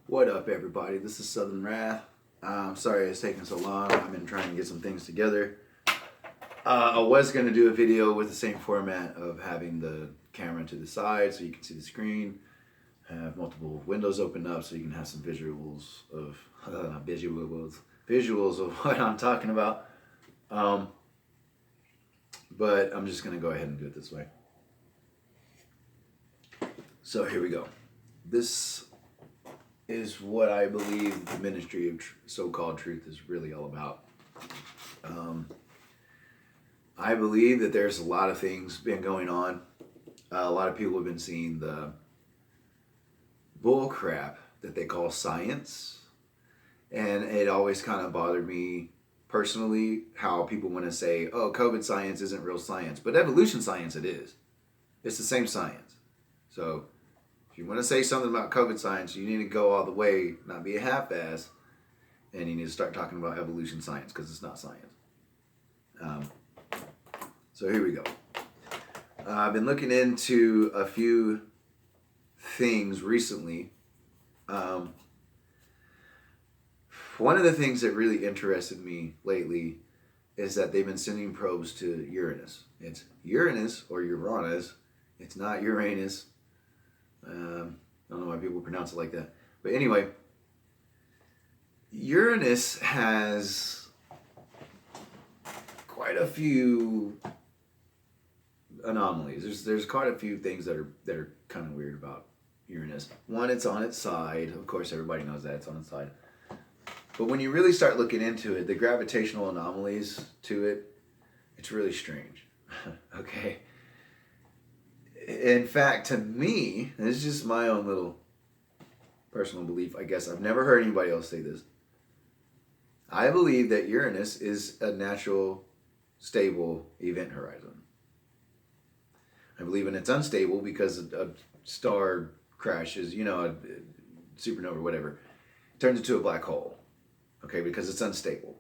What up, everybody? This is Southern Wrath. I'm sorry it's taking so long. I've been trying to get some things together. I was going to do a video with the same format of having the camera to the side so you can see the screen, have multiple windows opened up so you can have some visuals of visuals of what I'm talking about. But I'm just going to go ahead and do it this way. So here we go. This is what I believe the ministry of so-called truth is really all about. I believe that there's a lot of things been going on. A lot of people have been seeing the bull crap that they call science. And it always kind of bothered me personally how people want to say, oh, COVID science isn't real science. But evolution science it is. It's the same science. So if you want to say something about COVID science, you need to go all the way, not be a half-ass, and you need to start talking about evolution science because it's not science. So here we go. I've been looking into a few things recently. One of the things that really interested me lately is that they've been sending probes to Uranus. It's Uranus or Uranus. It's not Uranus. I don't know why people pronounce it like that. But anyway, Uranus has quite a few anomalies. There's quite a few things that are kind of weird about Uranus. One, it's on its side. Of course, everybody knows that it's on its side. But when you really start looking into it, the gravitational anomalies to it, it's really strange. Okay? In fact, to me, and this is just my own little personal belief, I guess. I've never heard anybody else say this. I believe that Uranus is a natural, stable event horizon. I believe when it's unstable because a star crashes, a supernova, whatever, it turns into a black hole. Okay, because it's unstable.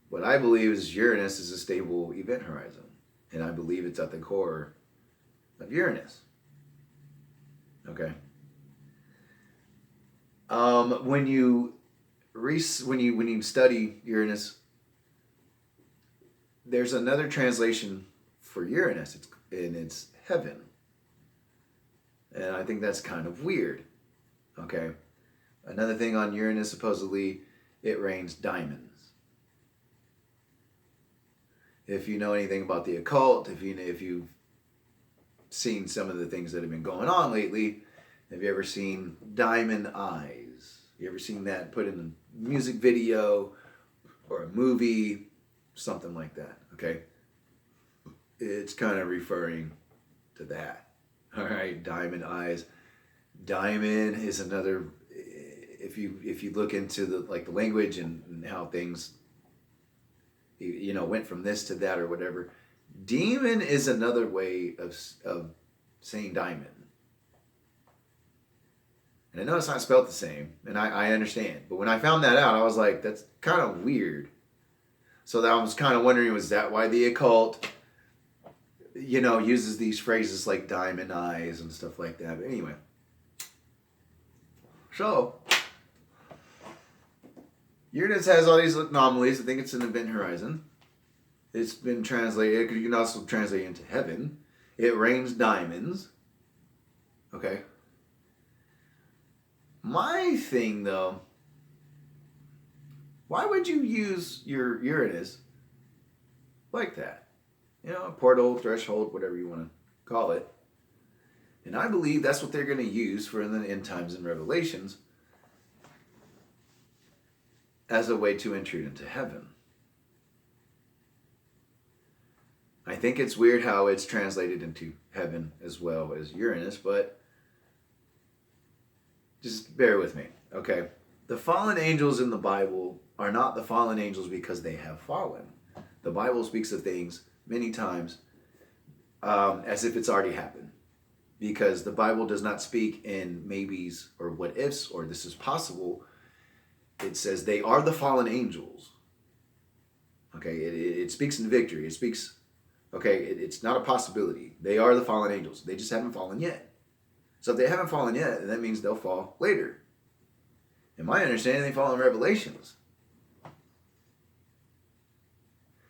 What I believe is Uranus is a stable event horizon. And I believe it's at the core of Uranus. Okay. When you study Uranus, there's another translation for Uranus. It's heaven. And I think that's kind of weird. Okay. Another thing on Uranus, supposedly, it rains diamonds. If you know anything about the occult, if you've seen some of the things that have been going on lately, have you ever seen diamond eyes? You ever seen that put in a music video or a movie, something like that? Okay, it's kind of referring to that. All right, diamond eyes. Diamond is another. If you look into the language and how things went from this to that or whatever, demon is another way of saying diamond. And I know it's not spelled the same, and I understand. But when I found that out, I was like, that's kind of weird. So I was kind of wondering, was that why the occult, uses these phrases like diamond eyes and stuff like that? But anyway. So Uranus has all these anomalies. I think it's an event horizon. It's been translated. You can also translate it into heaven. It rains diamonds. Okay. My thing, though, why would you use your Uranus like that? A portal, threshold, whatever you want to call it. And I believe that's what they're going to use for in the end times and Revelations as a way to intrude into heaven. I think it's weird how it's translated into heaven as well as Uranus, but just bear with me, okay? The fallen angels in the Bible are not the fallen angels because they have fallen. The Bible speaks of things many times as if it's already happened, because the Bible does not speak in maybes or what ifs or this is possible. It says they are the fallen angels. Okay, it speaks in victory. It speaks, it's not a possibility. They are the fallen angels. They just haven't fallen yet. So if they haven't fallen yet, then that means they'll fall later. In my understanding, they fall in Revelations.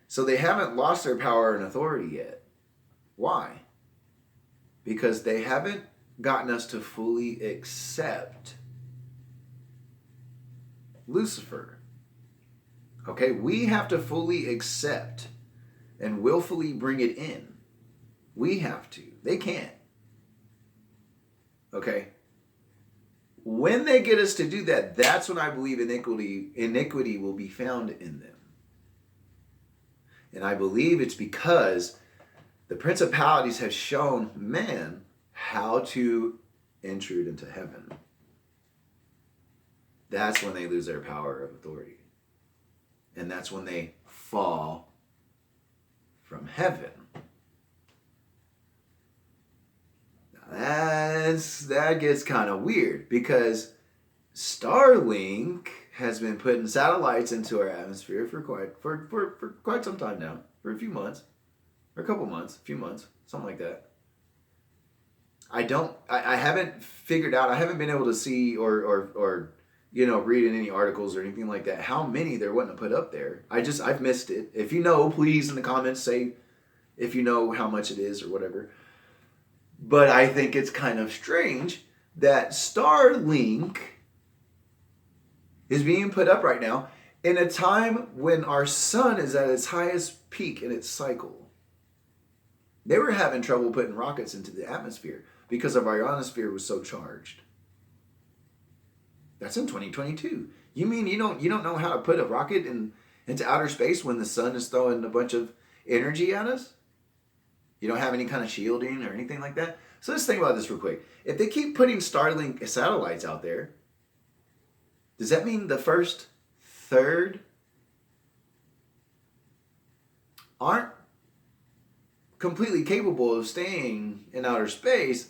So they haven't lost their power and authority yet. Why? Because they haven't gotten us to fully accept Lucifer. Okay, we have to fully accept and willfully bring it in. We have to. They can't. Okay? When they get us to do that, that's when I believe iniquity will be found in them. And I believe it's because the principalities have shown man how to intrude into heaven. That's when they lose their power of authority. And that's when they fall from heaven. Now that gets kind of weird, because Starlink has been putting satellites into our atmosphere for quite some time now, for a few months, or a couple months, a few months, something like that. I haven't figured out, I haven't been able to see or read in any articles or anything like that how many they're wanting to put up there. I've missed it. If you know, please in the comments say if you know how much it is or whatever. But I think it's kind of strange that Starlink is being put up right now in a time when our sun is at its highest peak in its cycle. They were having trouble putting rockets into the atmosphere because our ionosphere was so charged. That's in 2022. You mean you don't know how to put a rocket into outer space when the sun is throwing a bunch of energy at us? You don't have any kind of shielding or anything like that? So let's think about this real quick. If they keep putting Starlink satellites out there, does that mean the first third aren't completely capable of staying in outer space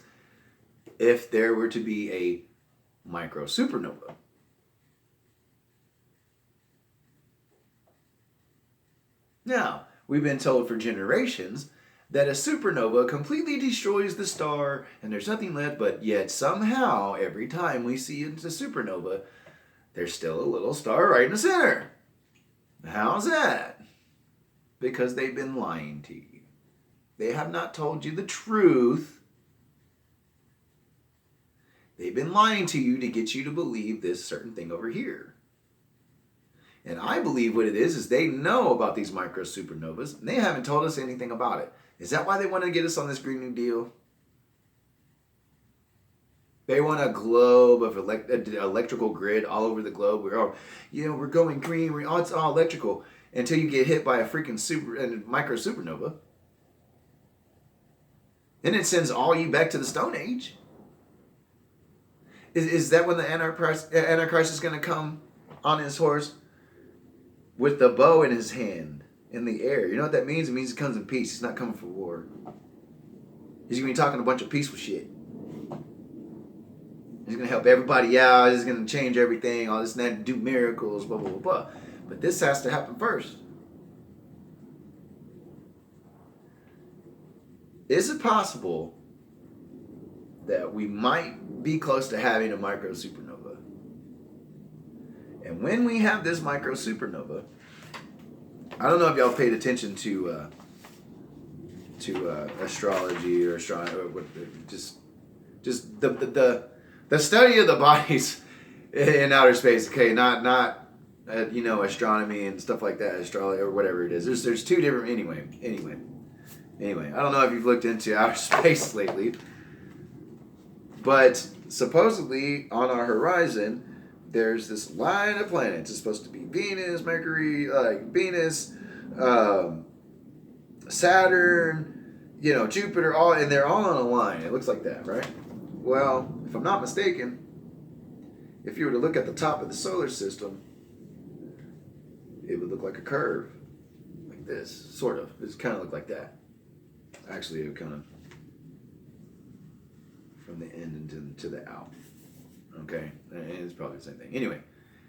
if there were to be a micro supernova? Now, we've been told for generations that a supernova completely destroys the star and there's nothing left, but yet somehow every time we see a supernova, there's still a little star right in the center. How's that? Because they've been lying to you. They have not told you the truth. They've been lying to you to get you to believe this certain thing over here. And I believe what it is they know about these micro supernovas, and they haven't told us anything about it. Is that why they want to get us on this Green New Deal? They want a globe of electrical grid all over the globe. We're going green. It's all electrical until you get hit by a freaking micro supernova. Then it sends all you back to the Stone Age. Is that when the Antichrist is going to come on his horse with the bow in his hand in the air? You know what that means? It means he comes in peace. He's not coming for war. He's going to be talking a bunch of peaceful shit. He's going to help everybody out. He's going to change everything. All this and that. Do miracles. Blah, blah, blah, blah. But this has to happen first. Is it possible that we might be close to having a micro supernova? And when we have this micro supernova, I don't know if y'all paid attention to astrology or just the study of the bodies in outer space. Okay, not astronomy and stuff like that, astrology or whatever it is. There's two different anyway. I don't know if you've looked into outer space lately, but supposedly on our horizon there's this line of planets. It's supposed to be Venus, Mercury, Venus, Saturn, Jupiter, and they're all on a line. It looks like that, right? Well, if I'm not mistaken, if you were to look at the top of the solar system, it would look like a curve, like this, sort of. It kind of look like that. Actually, it would kind of from the end into the out. Okay, and it's probably the same thing. Anyway,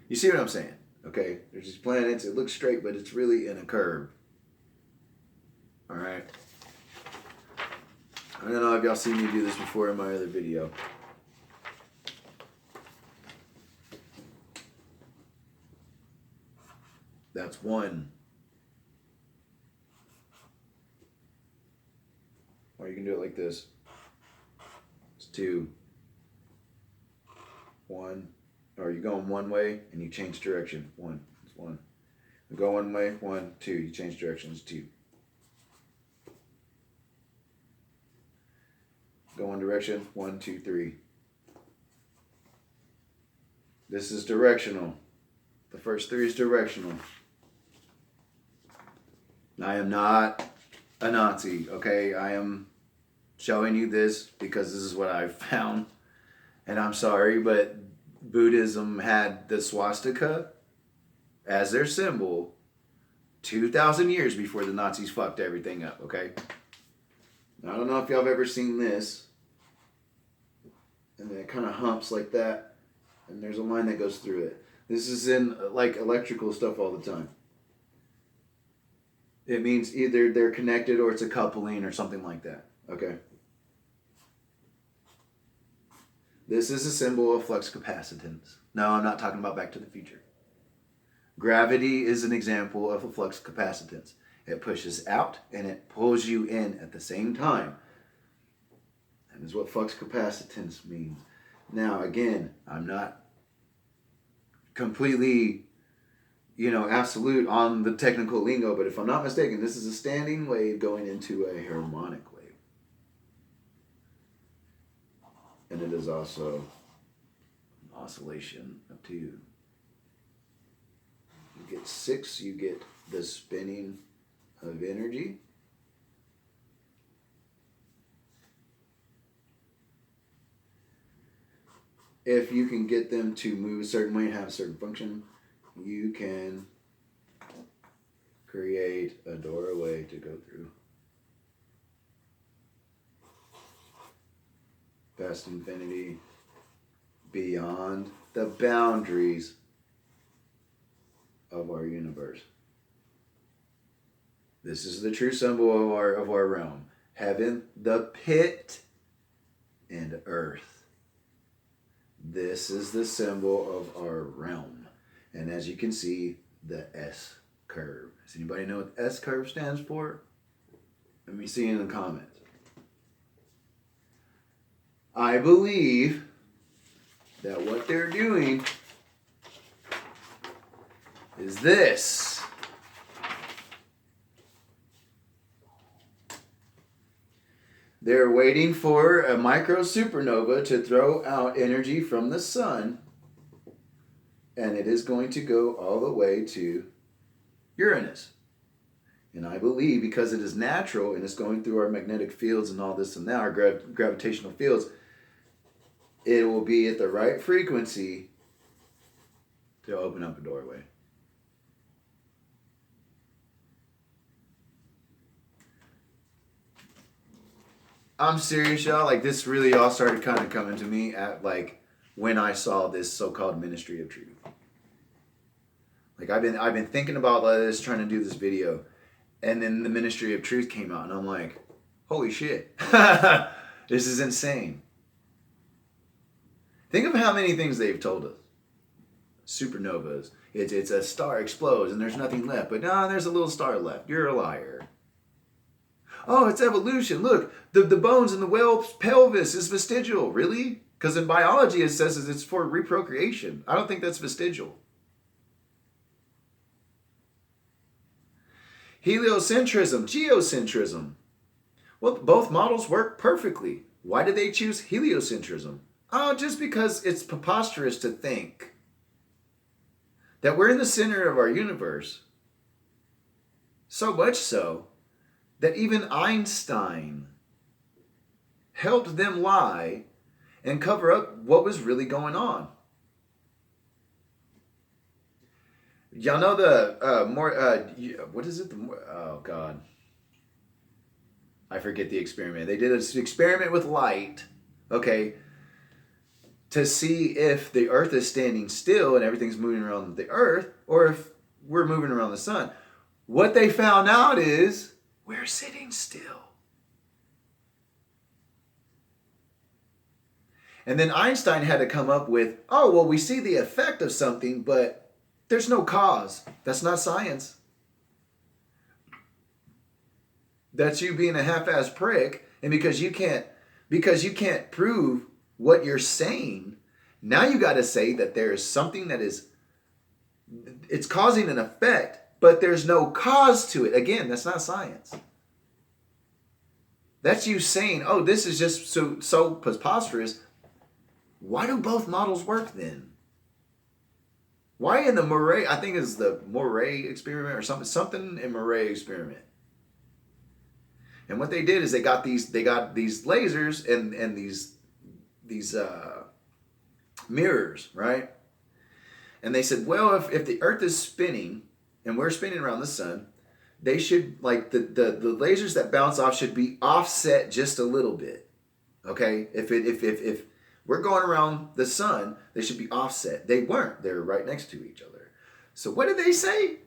you see what I'm saying? Okay, there's these planets. It looks straight, but it's really in a curve. All right. I don't know if y'all seen me do this before in my other video. That's 1. Or you can do it like this. It's 2. 1. Or you're going one way and you change direction. 1. It's 1. You go one way. 1, 2. You change directions. 2. Go one direction. 1, 2, 3. This is directional. The first 3 is directional. I am not a Nazi, okay? I am showing you this because this is what I've found. And I'm sorry, but Buddhism had the swastika as their symbol 2,000 years before the Nazis fucked everything up, okay? Now, I don't know if y'all have ever seen this. And then it kind of humps like that. And there's a line that goes through it. This is in like electrical stuff all the time. It means either they're connected or it's a coupling or something like that. Okay. This is a symbol of flux capacitance. No, I'm not talking about Back to the Future. Gravity is an example of a flux capacitance. It pushes out and it pulls you in at the same time. That is what flux capacitance means. Now, again, I'm not completely, absolute on the technical lingo, but if I'm not mistaken, this is a standing wave going into a harmonic wave. And it is also an oscillation of 2. You get 6, you get the spinning of energy. If you can get them to move a certain way and have a certain function, you can create a doorway to go through. Past infinity, beyond the boundaries of our universe. This is the true symbol of our realm. Heaven, the pit, and earth. This is the symbol of our realm. And as you can see, the S curve. Does anybody know what the S curve stands for? Let me see in the comments. I believe that what they're doing is this. They're waiting for a micro supernova to throw out energy from the sun, and it is going to go all the way to Uranus. And I believe because it is natural and it's going through our magnetic fields and all this and that, our gravitational fields, it will be at the right frequency to open up a doorway. I'm serious, y'all. Like, this really all started kind of coming to me at, like, when I saw this so-called Ministry of Truth. Like, I've been thinking about this, trying to do this video, and then the Ministry of Truth came out, and I'm like, holy shit. This is insane. Think of how many things they've told us. Supernovas. It's a star explodes, and there's nothing left. But no, there's a little star left. You're a liar. Oh, it's evolution. Look, the bones in the whale's pelvis is vestigial. Really? Because in biology it says it's for reprocreation. I don't think that's vestigial. Heliocentrism, geocentrism. Well, both models work perfectly. Why did they choose heliocentrism? Oh, just because it's preposterous to think that we're in the center of our universe. So much so that even Einstein helped them lie and cover up what was really going on. Y'all know what is it? Oh God. I forget the experiment. They did an experiment with light, okay, to see if the earth is standing still and everything's moving around the earth or if we're moving around the sun. What they found out is we're sitting still. And then Einstein had to come up with, oh, well, we see the effect of something, but There's no cause. That's not science. That's you being a half-ass prick, and because you can't prove what you're saying, now you got to say that there is something that is, it's causing an effect, but there's no cause to it. Again, that's not science. That's you saying, oh, this is just so preposterous. Why do both models work then? Why in the Murray, I think it's the Murray experiment or something in Murray experiment. And what they did is they got these lasers and these mirrors, right? And they said, well, if the Earth is spinning and we're spinning around the sun, they should, like, the lasers that bounce off should be offset just a little bit. Okay? If we're going around the sun, they should be offset. They weren't. They were right next to each other. So what did they say?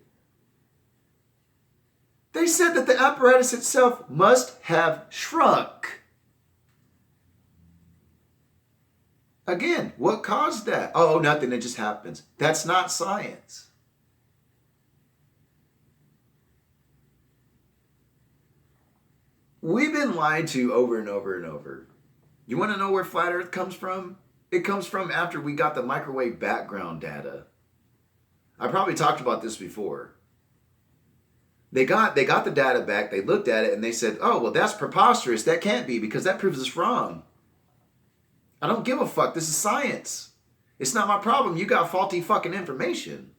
They said that the apparatus itself must have shrunk. Again, what caused that? Oh, nothing. It just happens. That's not science. We've been lied to over and over and over. You want to know where flat Earth comes from? It comes from after we got the microwave background data. I probably talked about this before. They got the data back, they looked at it, and they said, oh, well, that's preposterous. That can't be, because that proves us wrong. I don't give a fuck. This is science. It's not my problem. You got faulty fucking information.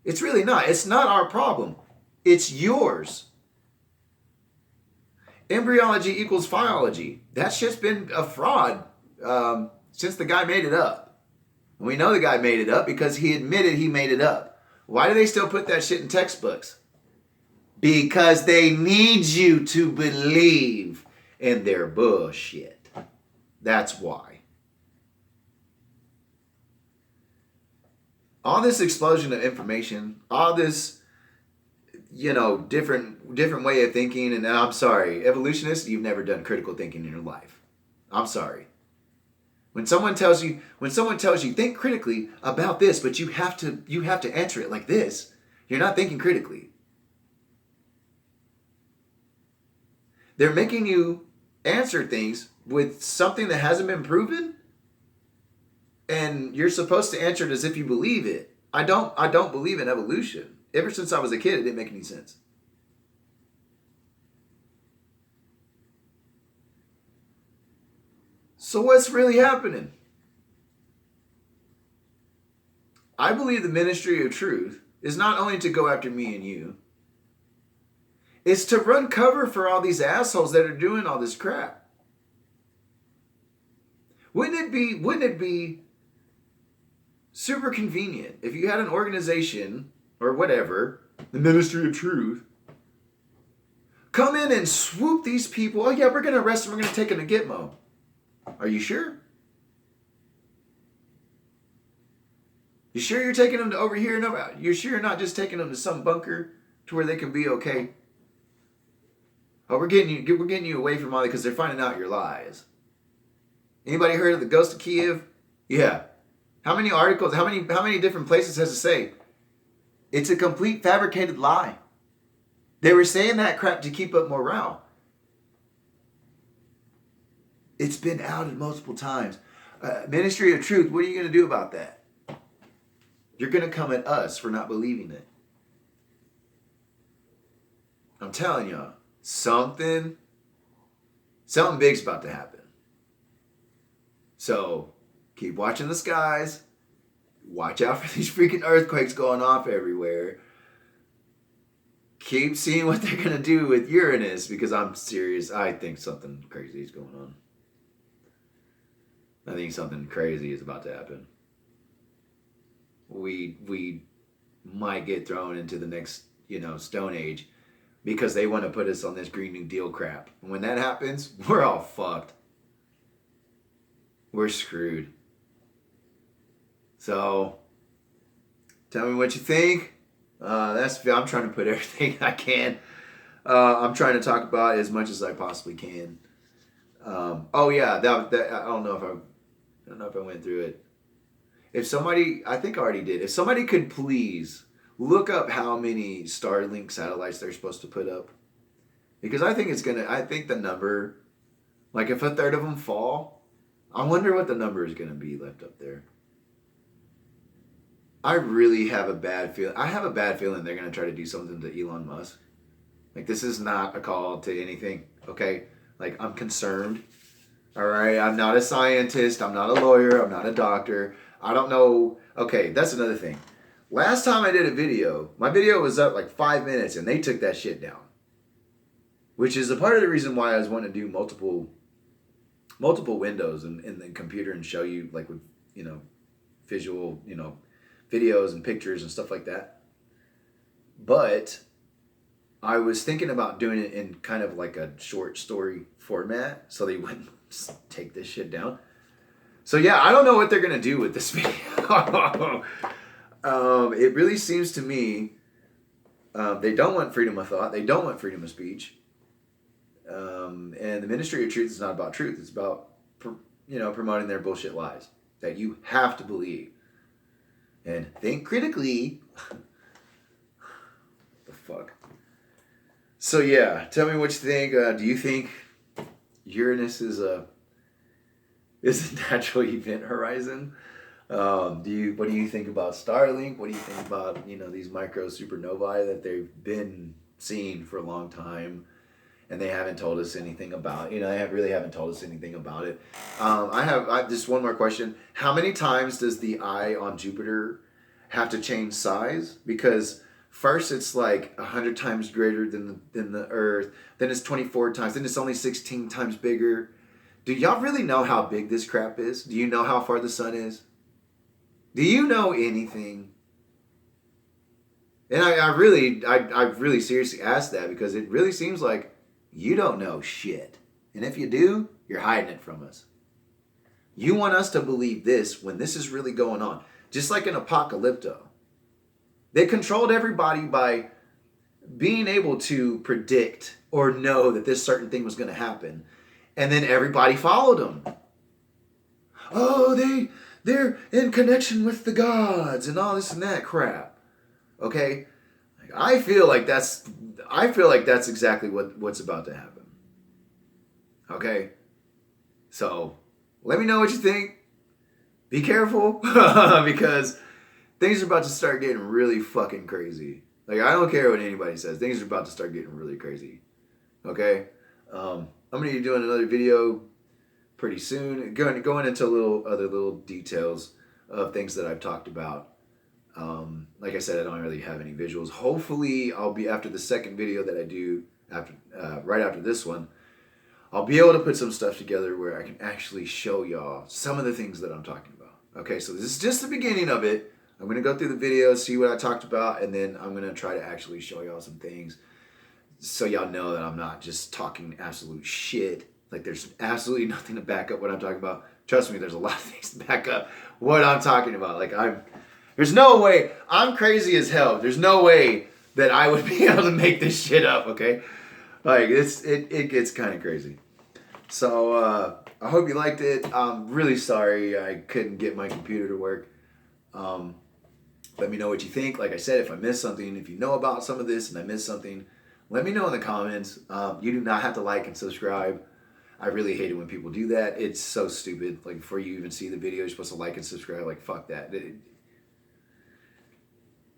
It's really not. It's not our problem. It's yours. Embryology equals phylogeny. That shit's been a fraud since the guy made it up. And we know the guy made it up because he admitted he made it up. Why do they still put that shit in textbooks? Because they need you to believe in their bullshit. That's why. All this explosion of information, all this, different way of thinking, and I'm sorry, evolutionists, you've never done critical thinking in your life. I'm sorry. When someone tells you, think critically about this, but you have to answer it like this, you're not thinking critically. They're making you answer things with something that hasn't been proven, and you're supposed to answer it as if you believe it. I don't believe in evolution. Ever since I was a kid, it didn't make any sense. So what's really happening? I believe the ministry of truth is not only to go after me and you, it's to run cover for all these assholes that are doing all this crap. Wouldn't it be super convenient if you had an organization or whatever, the ministry of truth, come in and swoop these people? Oh yeah, we're going to arrest them. We're going to take them to Gitmo. Are you sure? You sure you're taking them to over here? No, you're sure you're not just taking them to some bunker to where they can be okay? Oh, we're getting you away from all that because they're finding out your lies. Anybody heard of the ghost of Kiev? Yeah. How many articles? How many different places has it say? It's a complete fabricated lie. They were saying that crap to keep up morale. It's been outed multiple times. Ministry of Truth, what are you going to do about that? You're going to come at us for not believing it. I'm telling y'all, something big's about to happen. So, keep watching the skies. Watch out for these freaking earthquakes going off everywhere. Keep seeing what they're going to do with Uranus, because I'm serious. I think something crazy is going on. I think something crazy is about to happen. We might get thrown into the next, Stone Age, because they want to put us on this Green New Deal crap. And when that happens, we're all fucked. We're screwed. So, tell me what you think. I'm trying to put everything I can. I'm trying to talk about it as much as I possibly can. Oh yeah, that I don't know if I went through it. if somebody, I think I already did, if somebody could please look up how many Starlink satellites they're supposed to put up. Because I think I think the number, like if a third of them fall, I wonder what the number is going to be left up there. I really have a bad feeling. I have a bad feeling they're going to try to do something to Elon Musk. Like, this is not a call to anything, okay? Like, I'm concerned, all right? I'm not a scientist. I'm not a lawyer. I'm not a doctor. I don't know. Okay, that's another thing. Last time I did a video, my video was up like 5 minutes, and they took that shit down. Which is a part of the reason why I was wanting to do multiple windows in the computer and show you, like, with, you know, visual, you know, videos and pictures and stuff like that. But I was thinking about doing it in kind of like a short story format so they wouldn't take this shit down. So yeah, I don't know what they're going to do with this video. It really seems to me they don't want freedom of thought. They don't want freedom of speech. And the Ministry of Truth is not about truth. It's about, you know, promoting their bullshit lies that you have to believe. And think critically. The fuck? So yeah, tell me what you think. Do you think Uranus is a natural event horizon? What do you think about Starlink? What do you think about, you know, these micro supernovae that they've been seeing for a long time, and they haven't told us anything about? You know, they really haven't told us anything about it. I have just one more question. How many times does the eye on Jupiter have to change size? Because first it's like 100 times greater than the Earth. Then it's 24 times. Then it's only 16 times bigger. Do y'all really know how big this crap is? Do you know how far the sun is? Do you know anything? And I really seriously asked that, because it really seems like you don't know shit. And if you do, you're hiding it from us. You want us to believe this when this is really going on. Just like in Apocalypto. They controlled everybody by being able to predict or know that this certain thing was going to happen. And then everybody followed them. Oh, they're in connection with the gods and all this and that crap. Okay? I feel like that's exactly what's about to happen. Okay? So, let me know what you think. Be careful, because things are about to start getting really fucking crazy. Like, I don't care what anybody says. Things are about to start getting really crazy. Okay? I'm going to be doing another video pretty soon, going into other little details of things that I've talked about. Like I said, I don't really have any visuals. Hopefully, I'll be, after the second video that I do, right after this one, I'll be able to put some stuff together where I can actually show y'all some of the things that I'm talking about. Okay, so this is just the beginning of it. I'm going to go through the video, see what I talked about, and then I'm going to try to actually show y'all some things so y'all know that I'm not just talking absolute shit. Like, there's absolutely nothing to back up what I'm talking about. Trust me, there's a lot of things to back up what I'm talking about. Like, there's no way, I'm crazy as hell. There's no way that I would be able to make this shit up, okay? Like, it gets kind of crazy. So, I hope you liked it. I'm really sorry I couldn't get my computer to work. Let me know what you think. Like I said, if I missed something, if you know about some of this and I missed something, let me know in the comments. You do not have to like and subscribe. I really hate it when people do that. It's so stupid. Like, before you even see the video, you're supposed to like and subscribe. Like, fuck that.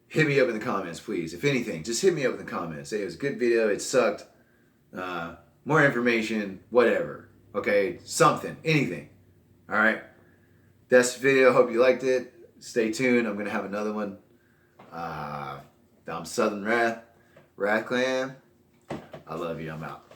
Hit me up in the comments, please. If anything, just hit me up in the comments. Say it was a good video, it sucked, more information, whatever. Okay? Something. Anything. Alright? That's the video. Hope you liked it. Stay tuned. I'm going to have another one. I'm Southern Wrath. RATHCLAN. I love you. I'm out.